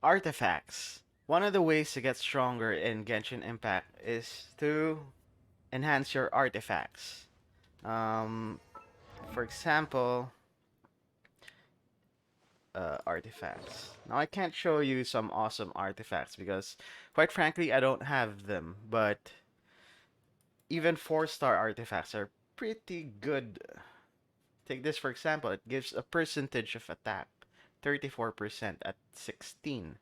Artifacts. One of the ways to get stronger in Genshin Impact is to enhance your artifacts. Um, for example, artifacts. Now I can't show you some awesome artifacts because, quite frankly, I don't have them. But even 4-star artifacts are pretty good. Take this for example. It gives a percentage of attack, 34% at 16.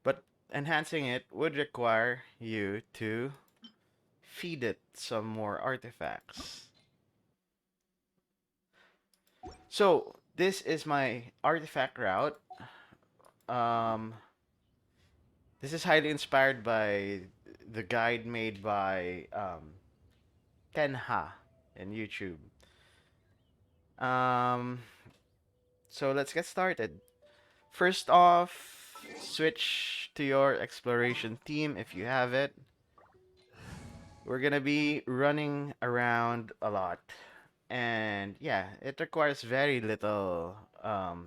But enhancing it would require you to feed it some more artifacts. So this is my artifact route. Um, this is highly inspired by the guide made by Tenha in YouTube. Um, so let's get started. First off, switch to your exploration team if you have it. We're gonna be running around a lot. And yeah, it requires very little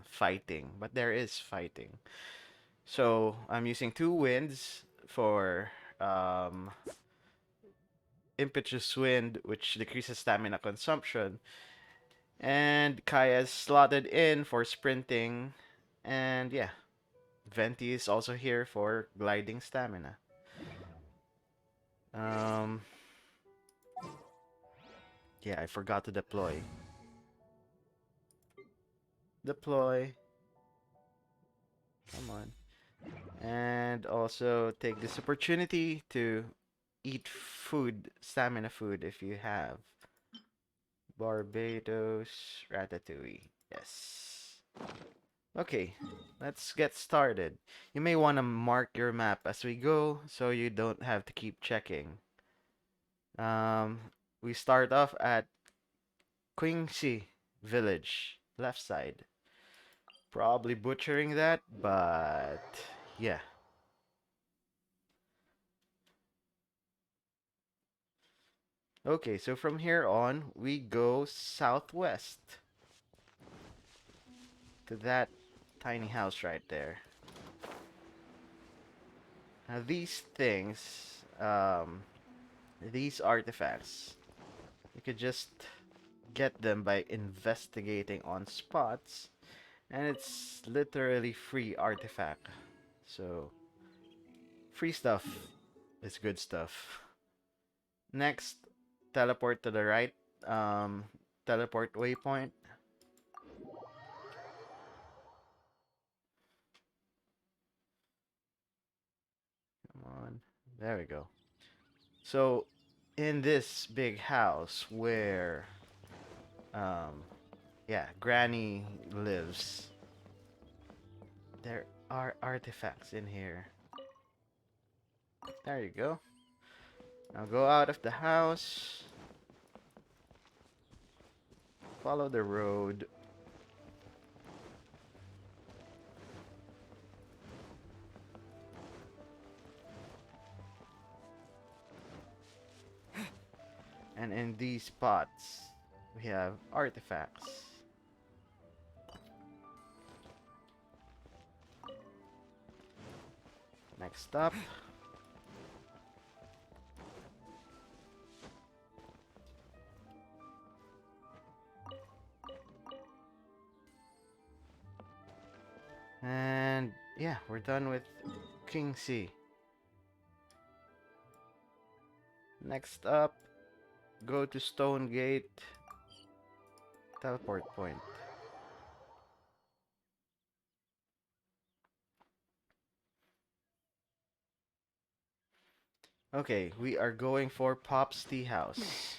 fighting, but there is fighting. So I'm using two winds for um, impetuous wind, which decreases stamina consumption, and Kaya's slotted in for sprinting, and yeah, Venti is also here for gliding stamina. Um, yeah, I forgot to deploy. Deploy. Come on. And also take this opportunity to eat food, stamina food if you have. Barbados, Ratatouille. Yes. Okay, let's get started. You may want to mark your map as we go so you don't have to keep checking. Um, we start off at Qingxi Village, left side. Probably butchering that, but yeah. Okay, so from here on, we go southwest to that tiny house right there. Now these things, these artifacts, you could just get them by investigating on spots, and it's literally free artifact. So, free stuff is good stuff. Next, teleport to the right, um, teleport waypoint. Come on, there we go. So, in this big house where, um, yeah, Granny lives, there are artifacts in here. There you go. Now go out of the house, follow the road. And in these spots, we have artifacts. Next up, and yeah, we're done with King C. Next up, go to Stone Gate, teleport point. Okay, we are going for Pop's Tea House.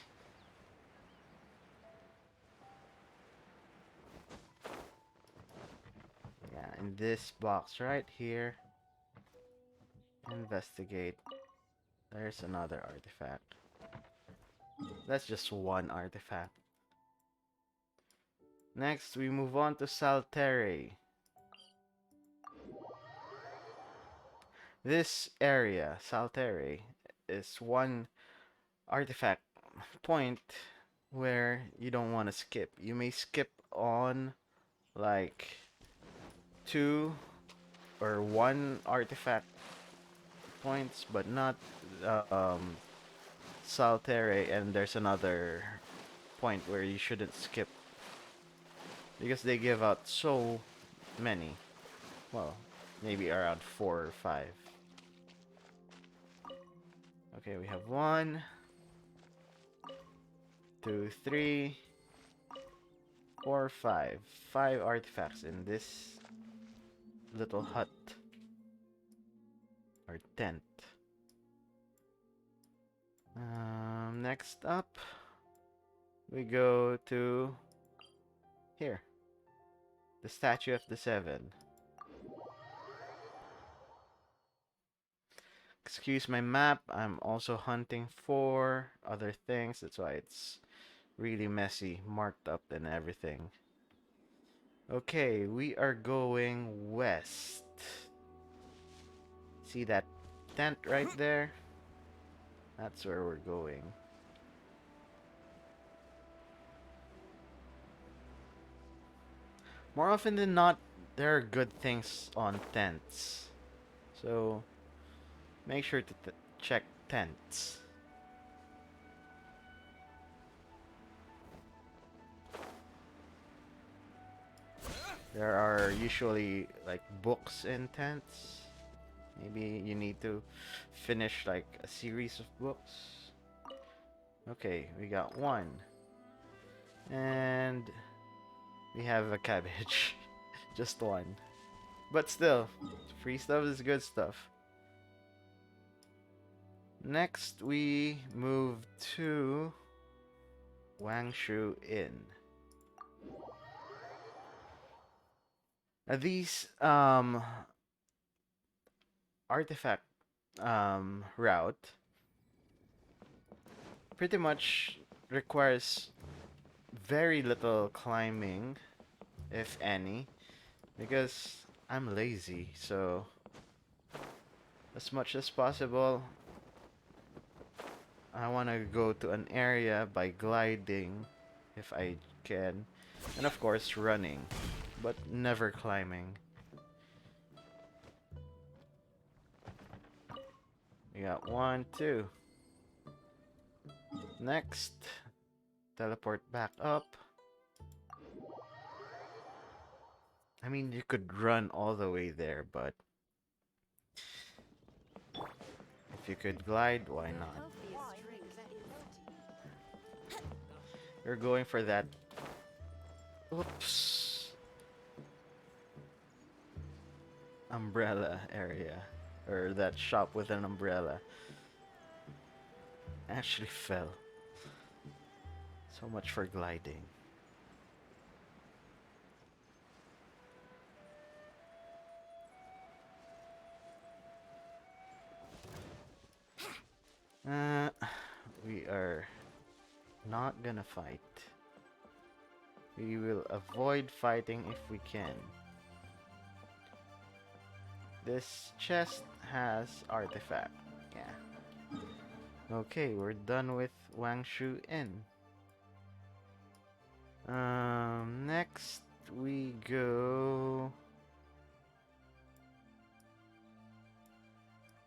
Yeah, in this box right here, investigate. There's another artifact. That's just one artifact. Next, we move on to Saltere. This area, Saltere, is one artifact point where you don't want to skip. You may skip on like 2 or one artifact points, but not uh, um, Saltere, and there's another point where you shouldn't skip because they give out so many. Well, maybe around 4 or 5. Okay, we have 1, 2, 3, 4, 5. 5 artifacts in this little hut or tent. Next up, we go to here, the Statue of the Seven. Excuse my map, I'm also hunting for other things, that's why it's really messy, marked up and everything. Okay, we are going west. See that tent right there? That's where we're going. More often than not, there are good things on tents. So, make sure to check tents. There are usually like books in tents. Maybe you need to finish like a series of books. Okay, we got one. And we have a cabbage. Just one. But still, free stuff is good stuff. Next, we move to Wangshu Inn. These artifact route pretty much requires very little climbing, if any, because I'm lazy, so as much as possible I want to go to an area by gliding if I can, and of course running, but never climbing. We got 1, 2. Next, teleport back up. I mean, you could run all the way there, but if you could glide, why not? You're going for that. Oops. Umbrella area. Or that shop with an umbrella. Actually fell. So much for gliding. Uh, we are not gonna fight. We will avoid fighting if we can. This chest has artifact. Yeah. Okay, we're done with Wangshu Inn. Next we go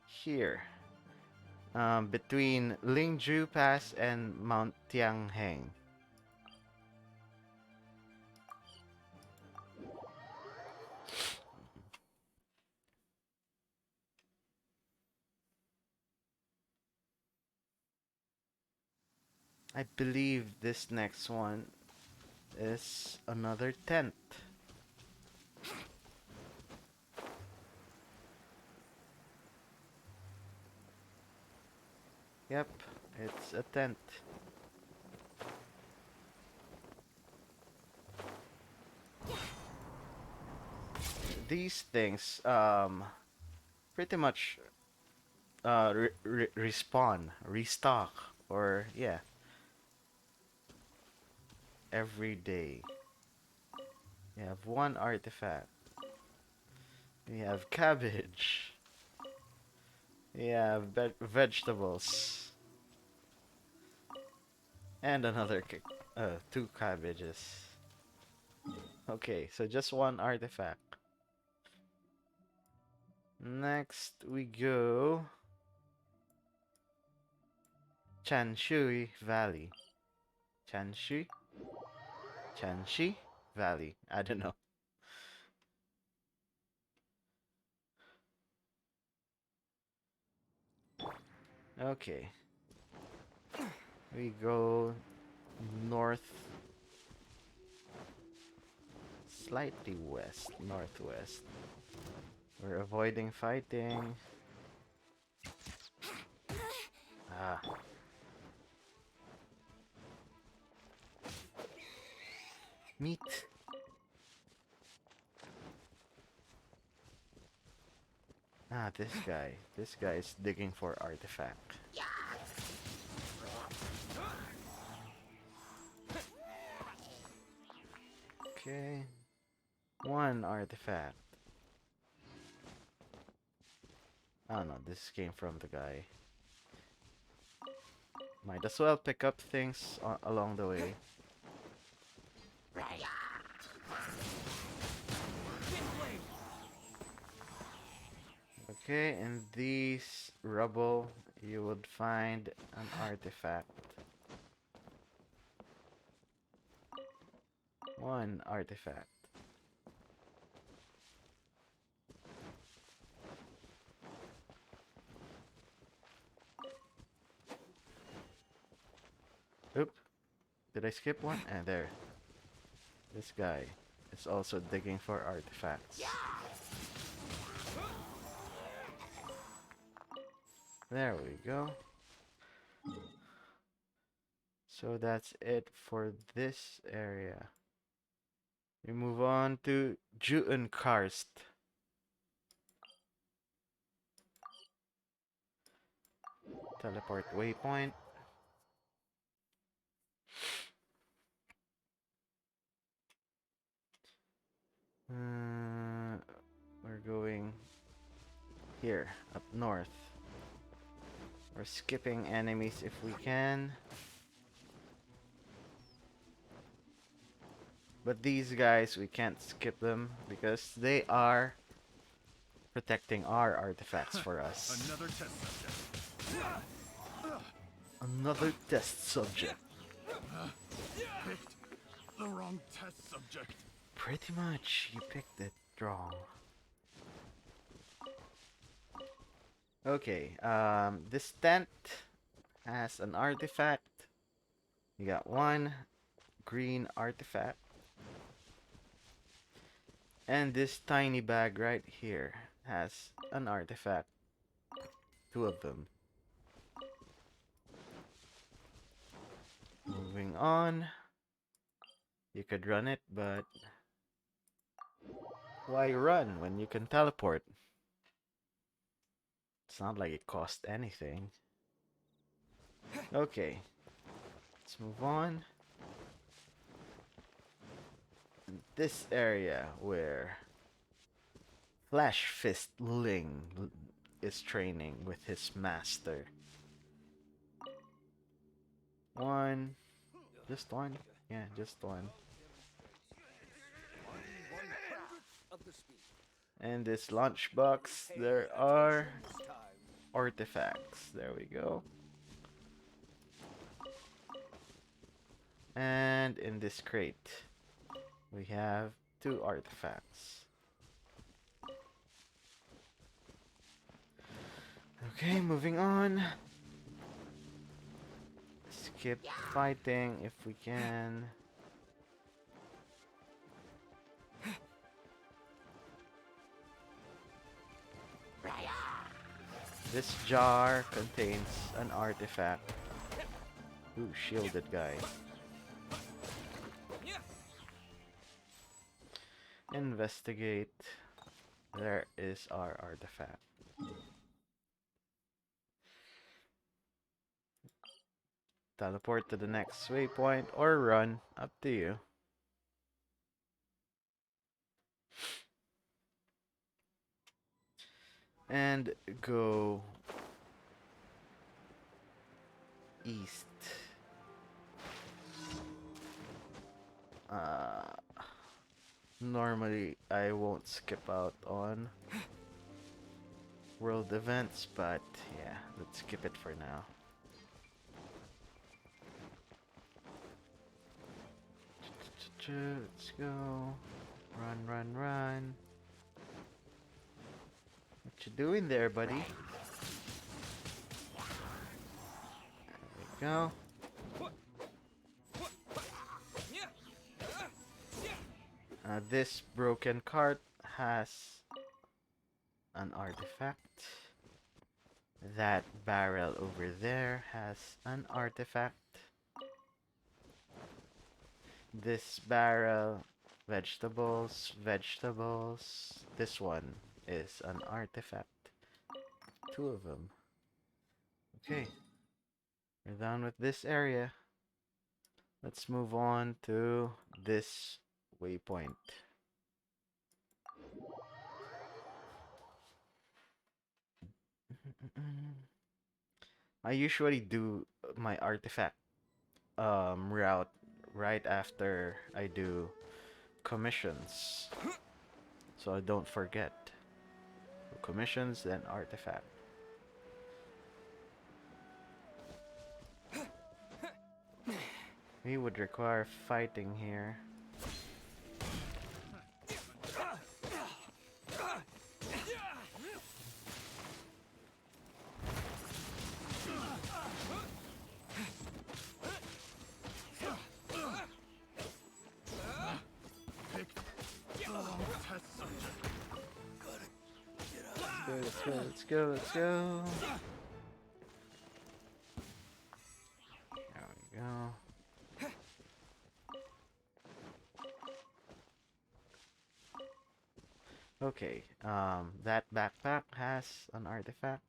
here. Between Lingju Pass and Mount Tiangheng. I believe this next one is another tent. Yep, it's a tent. These things, pretty much, respawn, restock, or yeah, every day. We have one artifact. We have cabbage. We have vegetables. And another, 2 cabbages. Okay, so just one artifact. Next we go Chanshui Valley. Chanshui? Chanshi Valley. I don't know. Okay. We go north, slightly west, northwest. We're avoiding fighting. Ah, meat. Ah, this guy. This guy is digging for artifact. Okay. One artifact. Oh no, this came from the guy. Might as well pick up things along the way. Okay, in these rubble, you would find an artifact. One artifact. Oop. Did I skip one? And there. This guy is also digging for artifacts. There we go. So that's it for this area. We move on to Jutenkarst. Teleport waypoint. We're going here, up north. We're skipping enemies if we can. But these guys, we can't skip them because they are protecting our artifacts for us. Another test subject. Another test subject. Picked the wrong test subject. Pretty much, you picked it wrong. Okay, this tent has an artifact. You got one green artifact. And this tiny bag right here has an artifact. Two of them. Moving on. You could run it, but why run when you can teleport? It's not like it cost anything. Okay. Let's move on. In this area where Flash Fist Ling is training with his master. One. Just one? Yeah, just one. And this lunchbox, there are artifacts. There we go. And in this crate, we have two artifacts. Okay, moving on. Skip fighting if we can. This jar contains an artifact. Ooh, shielded guy. Investigate. There is our artifact. Teleport to the next waypoint or run. Up to you. And go east. Normally I won't skip out on world events, but yeah, let's skip it for now. Let's go. Run, run, run. What you doing there, buddy? There we go. This broken cart has an artifact. That barrel over there has an artifact. This barrel, vegetables, vegetables. This one is an artifact. Two of them. Okay, we're done with this area. Let's move on to this waypoint. I usually do my artifact route right after I do commissions, so I don't forget. Commissions and artifact. We would require fighting here. Let's go, let's go, let's go. There we go. Okay, that backpack has an artifact.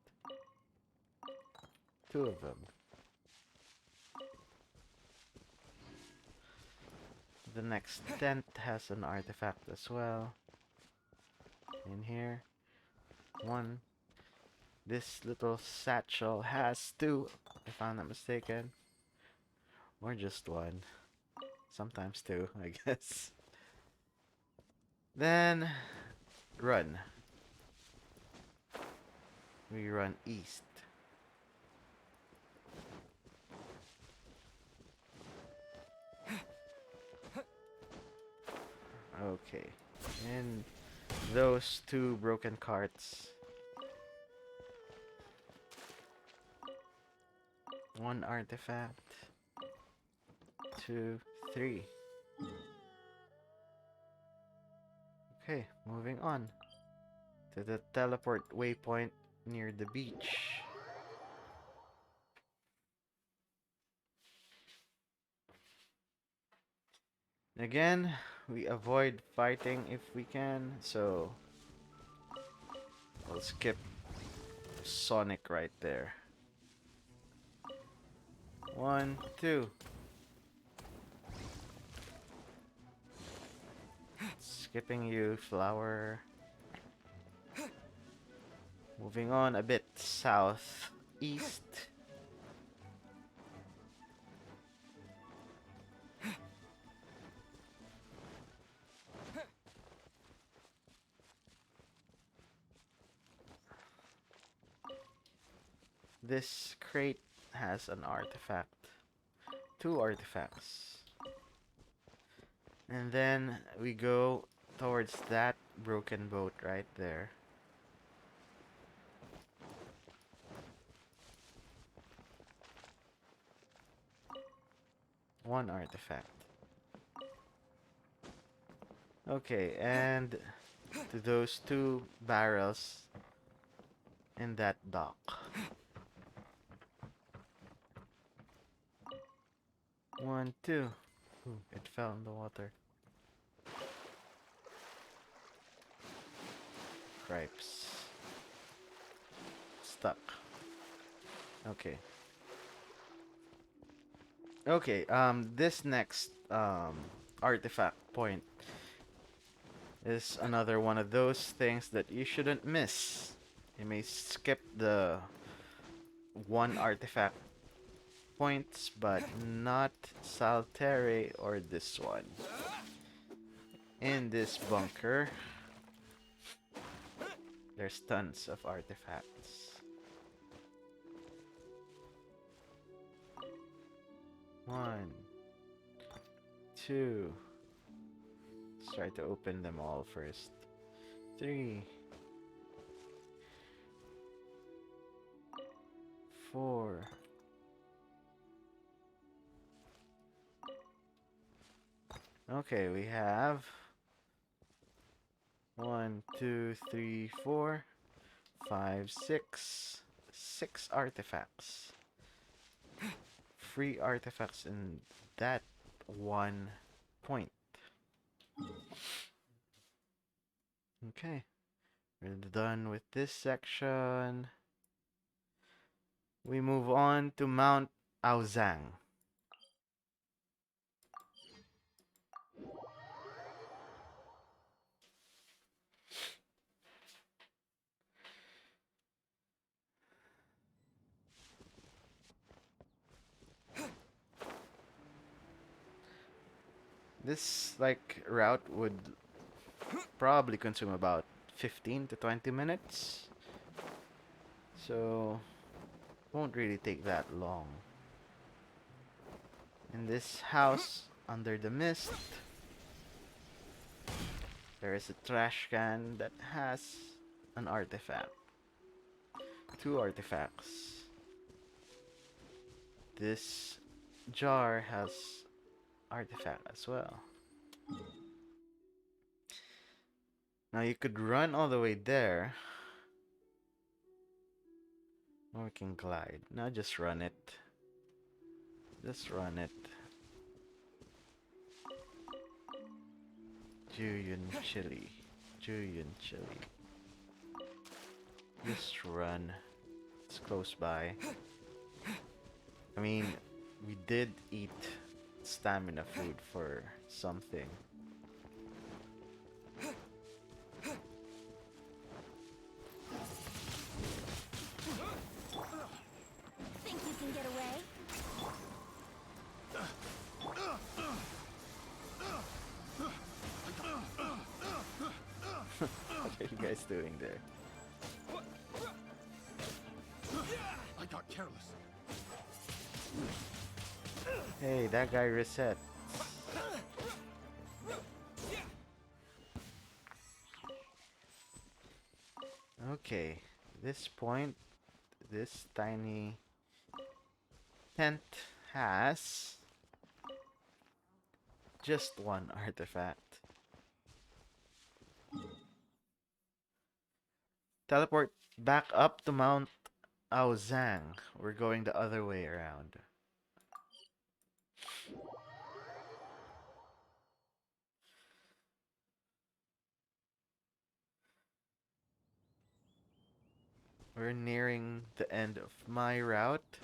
Two of them. The next tent has an artifact as well. In here. One. This little satchel has two, if I'm not mistaken. Or just one. Sometimes two, I guess. Then, run. We run east. Okay. And those two broken carts. One artifact. Two, three. Okay, moving on to the teleport waypoint near the beach. Again, we avoid fighting if we can, so we'll skip Sonic right there. 1, 2. Skipping you, flower. Moving on a bit southeast. This crate has an artifact. Two artifacts. And then we go towards that broken boat right there. One artifact. Okay, and to those two barrels in that dock. One, two. Ooh, it fell in the water. Cripes. Stuck. Okay. Okay, this next artifact point is another one of those things that you shouldn't miss. You may skip the one artifact points, but not Saltere or this one. In this bunker, There's tons of artifacts. One, two. Let's try to open them all first. Three, four. Okay, we have one, two, three, four, five, six. Six artifacts. Free artifacts in that one point. Okay, we're done with this section. We move on to Mount Aozang. This like route would probably consume about 15 to 20 minutes. So won't really take that long. In this house under the mist, there is a trash can that has an artifact. Two artifacts. This jar has artifact as well. Now you could run all the way there. Or we can glide. Now just run it. Just run it. Juyun Chili. Juyun Chili. Just run. It's close by. I mean, we did eat stamina food for something. Think you can get away? What are you guys doing there? I got careless. Hey, that guy reset. Okay, this point, this tiny tent has just one artifact. Teleport back up to Mount Aozang. We're going the other way around. We're nearing the end of my route.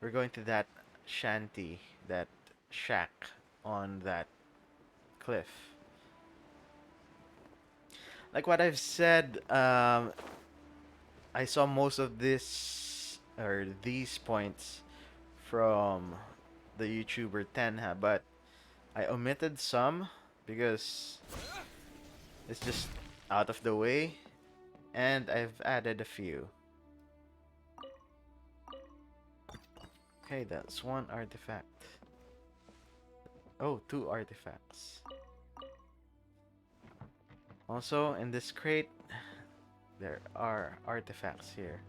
We're going to that shanty, that shack on that cliff. Like what I've said, I saw most of this or these points from the YouTuber Tenha, but I omitted some because it's just out of the way, and I've added a few. Okay, that's one artifact. Oh, two artifacts. Also, in this crate, there are artifacts here.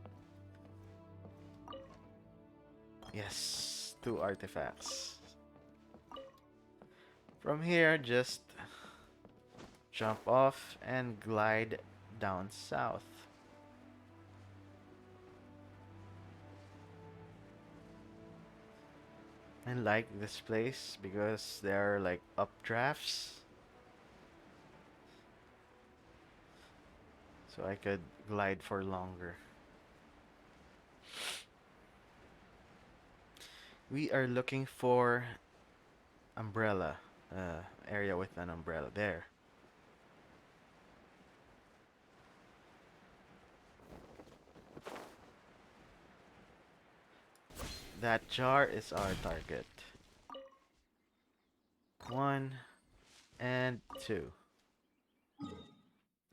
Yes, two artifacts. From here, just jump off and glide down south. I like this place because there are like updrafts. So I could glide for longer. We are looking for umbrella. Area with an umbrella. There. That jar is our target. 1 and 2.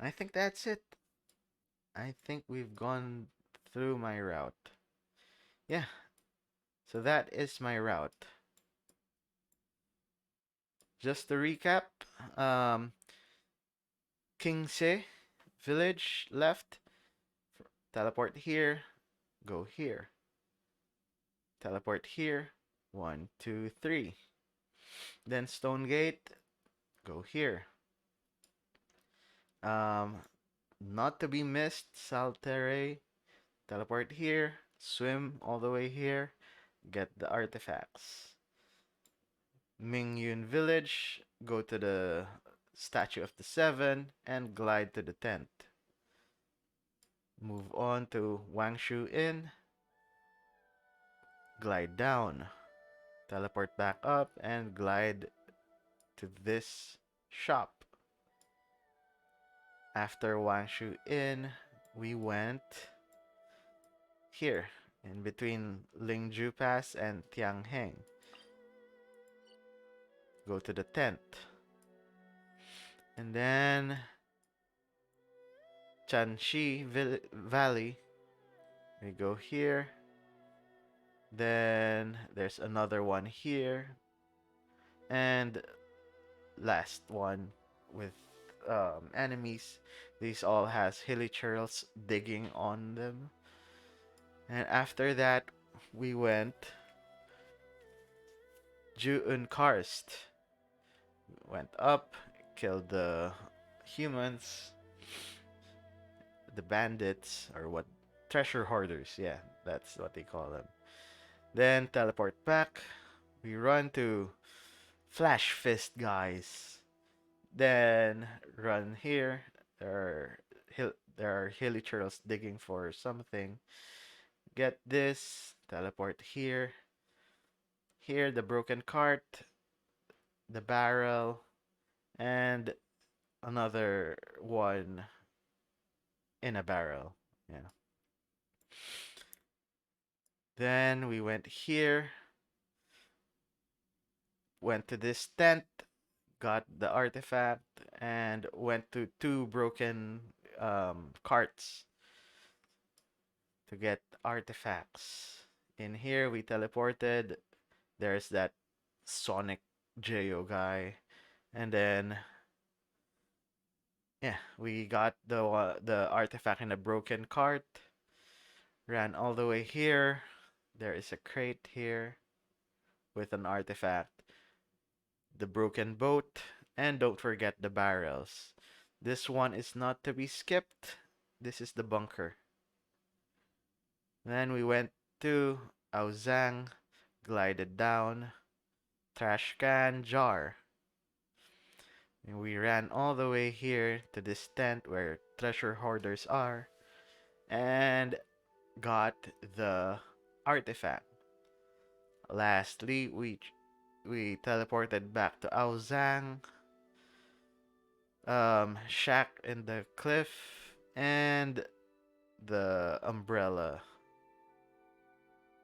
I think that's it. I think we've gone through my route. Yeah, so that is my route. Just to recap, um, Kingse village left, teleport here, go here, teleport here, one, two, three. Then Stone Gate, go here. Um, not to be missed, Saltere, teleport here, swim all the way here, get the artifacts. Mingyun village, go to the statue of the seven, and glide to the tent. Move on to Wangshu Inn, glide down, teleport back up, and glide to this shop. After Wangshu Inn, we went here, in between Lingju Pass and Tiangheng. Go to the tent. And then Chanxi Valley. We go here. Then there's another one here. And last one with enemies. These all has hilly churls digging on them. And after that, we went Ju'un Karst. Went up, killed the humans, the bandits, or what? Treasure hoarders, yeah, that's what they call them. Then teleport back. We run to Flash Fist guys. Then run here. There are hilly turtles digging for something. Get this. Teleport here. Here, the broken cart, the barrel, and another one in a barrel. Yeah. Then we went here, went to this tent, got the artifact, and went to two broken carts to get artifacts. In here, we teleported. There's that Sonic Jo guy, and then yeah, we got the artifact in a broken cart. Ran all the way here. There is a crate here with an artifact. The broken boat, and don't forget the barrels. This one is not to be skipped. This is the bunker. Then we went to Aozang, glided down, trash can, jar. And we ran all the way here to this tent where treasure hoarders are and got the artifact. Lastly, we teleported back to Aozang, shack in the cliff, and the umbrella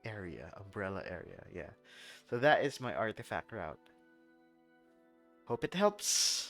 area, yeah. So that is my artifact route. Hope it helps.